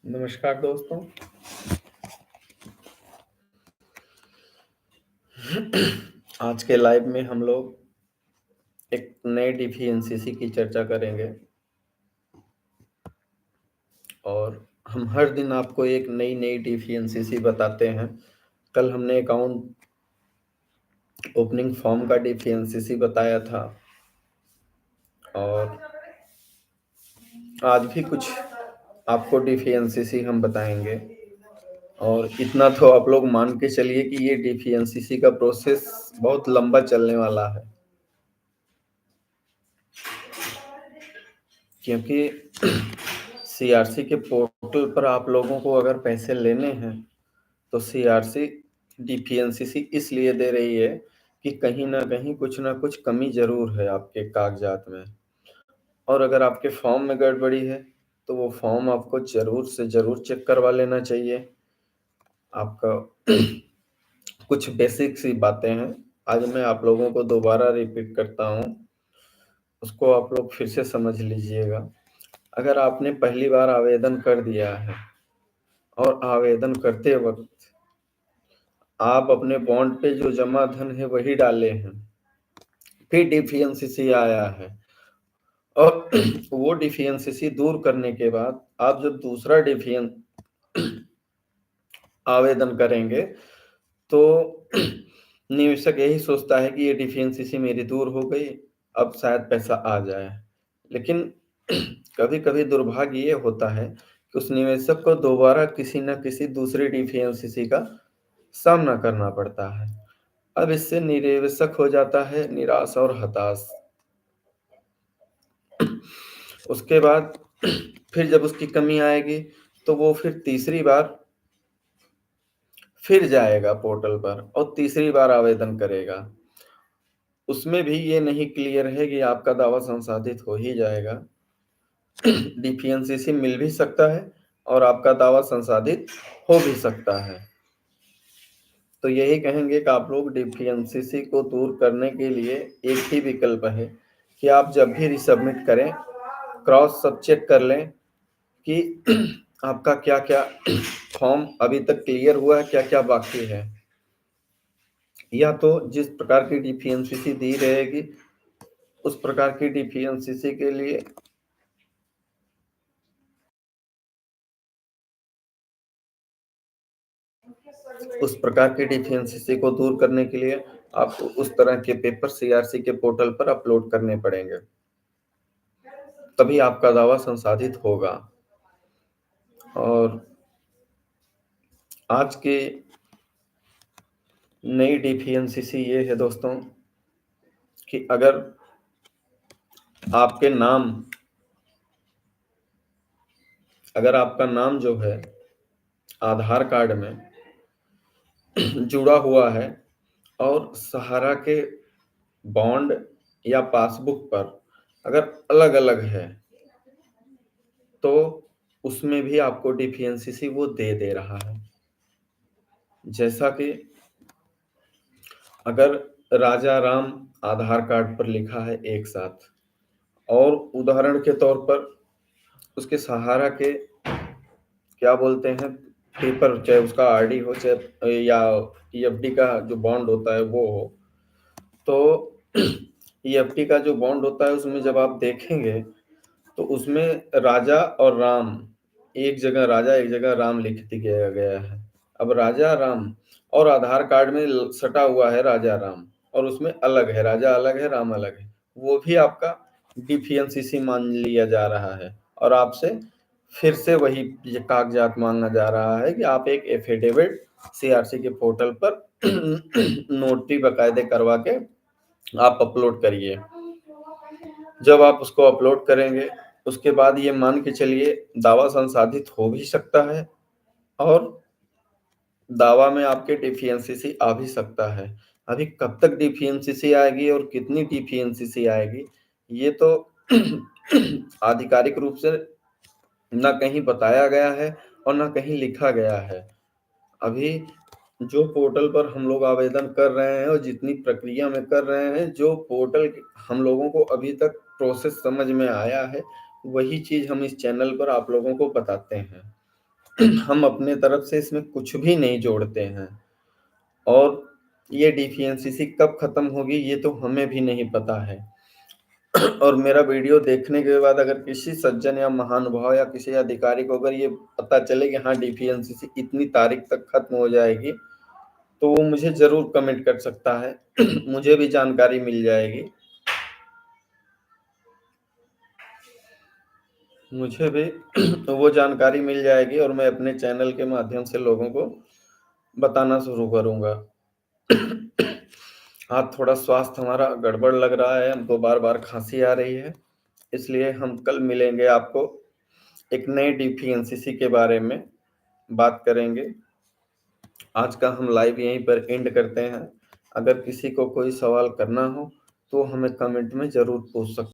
नमस्कार दोस्तों। आज के लाइव में हम लोग एक नए डीफीएनसीसी की चर्चा करेंगे और हम हर दिन आपको एक नई नई डीफीएनसीसी बताते हैं। कल हमने अकाउंट ओपनिंग फॉर्म का डीफीएनसीसी बताया था और आज भी कुछ आपको डीफीएनसीसी हम बताएंगे। और इतना तो आप लोग मान के चलिए कि ये डीफीएनसीसी का प्रोसेस बहुत लंबा चलने वाला है, क्योंकि सीआरसी के पोर्टल पर आप लोगों को अगर पैसे लेने हैं तो सीआरसी डीफीएनसीसी इसलिए दे रही है कि कहीं ना कहीं कुछ ना कुछ कमी जरूर है आपके कागजात में। और अगर आपके फॉर्म में गड़बड़ी है तो वो फॉर्म आपको जरूर से जरूर चेक करवा लेना चाहिए। आपका कुछ बेसिक सी बातें हैं, आज मैं आप लोगों को दोबारा रिपीट करता हूँ, उसको आप लोग फिर से समझ लीजिएगा। अगर आपने पहली बार आवेदन कर दिया है और आवेदन करते वक्त आप अपने बॉन्ड पे जो जमा धन है वही डाले हैं, फिर डिफियंसिसी आया है और वो डिफियंसिसी दूर करने के बाद आप जब दूसरा डिफियन आवेदन करेंगे तो निवेशक यही सोचता है कि ये डिफियंसिसी मेरी दूर हो गई, अब शायद पैसा आ जाए। लेकिन कभी कभी दुर्भाग्य ये होता है कि उस निवेशक को दोबारा किसी न किसी दूसरी डिफियंसिसी का सामना करना पड़ता है। अब इससे निवेशक हो जाता है निराश और हताश। उसके बाद फिर जब उसकी कमी आएगी तो वो फिर तीसरी बार फिर जाएगा पोर्टल पर और तीसरी बार आवेदन करेगा। उसमें भी ये नहीं क्लियर है कि आपका दावा संसाधित हो ही जाएगा। डिफियंसीसी मिल भी सकता है और आपका दावा संसाधित हो भी सकता है। तो यही कहेंगे कि आप लोग डिफियंसीसी को दूर करने के लिए एक ही विकल्प है कि आप जब भी रिसबमिट करें क्रॉस सब चेक कर लें कि आपका क्या क्या फॉर्म अभी तक क्लियर हुआ है, क्या क्या बाकी है। या तो जिस प्रकार की डिफियंसीसी दी रहेगी उस प्रकार की डिफियंसीसी के लिए उस प्रकार की डिफियंसीसी को दूर करने के लिए आपको उस तरह के पेपर सीआरसी के पोर्टल पर अपलोड करने पड़ेंगे, तभी आपका दावा संसाधित होगा। और आज के नई डिफियंसीसी ये है दोस्तों कि अगर आपके नाम अगर आपका नाम जो है आधार कार्ड में जुड़ा हुआ है और सहारा के बॉन्ड या पासबुक पर अगर अलग अलग है तो उसमें भी आपको डिफियंसीसी वो दे रहा है। जैसा कि अगर राजा राम आधार कार्ड पर लिखा है एक साथ और उदाहरण के तौर पर उसके सहारा के क्या बोलते हैं पेपर, चाहे उसका आरडी हो चाहे या ईएफडी का जो बॉन्ड होता है वो हो, तो ईएफडी का जो बॉन्ड होता है उसमें जब आप देखेंगे तो उसमें राजा और राम, एक जगह राजा एक जगह राम लिख दिया गया है। अब राजा राम और आधार कार्ड में सटा हुआ है राजा राम और उसमें अलग है, राजा अलग है राम अलग है, वो भी आपका डिफियंसीसी मान लिया जा रहा है और आपसे फिर से वही ये कागजात मांगा जा रहा है कि आप एक एफिडेविट सीआरसी के पोर्टल पर नोटरी बकायदे करवा के आप अपलोड करिए। जब आप उसको अपलोड करेंगे उसके बाद ये मान के चलिए दावा संसाधित हो भी सकता है और दावा में आपके डिफियंसीसी आ भी सकता है। अभी कब तक डिफियंसीसी आएगी और कितनी डिफियंसीसी आएगी ये तो आधिकारिक रूप से ना कहीं बताया गया है और ना कहीं लिखा गया है। अभी जो पोर्टल पर हम लोग आवेदन कर रहे हैं और जितनी प्रक्रिया में कर रहे हैं, जो पोर्टल हम लोगों को अभी तक प्रोसेस समझ में आया है वही चीज हम इस चैनल पर आप लोगों को बताते हैं। हम अपने तरफ से इसमें कुछ भी नहीं जोड़ते हैं और ये डिफिशियंसी कब खत्म होगी ये तो हमें भी नहीं पता है। और मेरा वीडियो देखने के बाद अगर किसी सज्जन या महानुभाव या किसी अधिकारी को अगर ये पता चले कि हाँ डिफिशियंसी इतनी तारीख तक खत्म हो जाएगी, तो वो मुझे ज़रूर कमेंट कर सकता है। मुझे भी जानकारी मिल जाएगी। मुझे भी वो जानकारी मिल जाएगी और मैं अपने चैनल के माध्यम से लोगों को बताना शुरू करूँगा। आज थोड़ा स्वास्थ्य हमारा गड़बड़ लग रहा है, हमको बार-बार खाँसी आ रही है, इसलिए हम कल मिलेंगे आपको एक नए डिफिशियंसी के बारे में बात करेंगे। आज का हम लाइव यहीं पर एंड करते हैं। अगर किसी को कोई सवाल करना हो, तो हमें कमेंट में ज़रूर पूछ सकते हैं।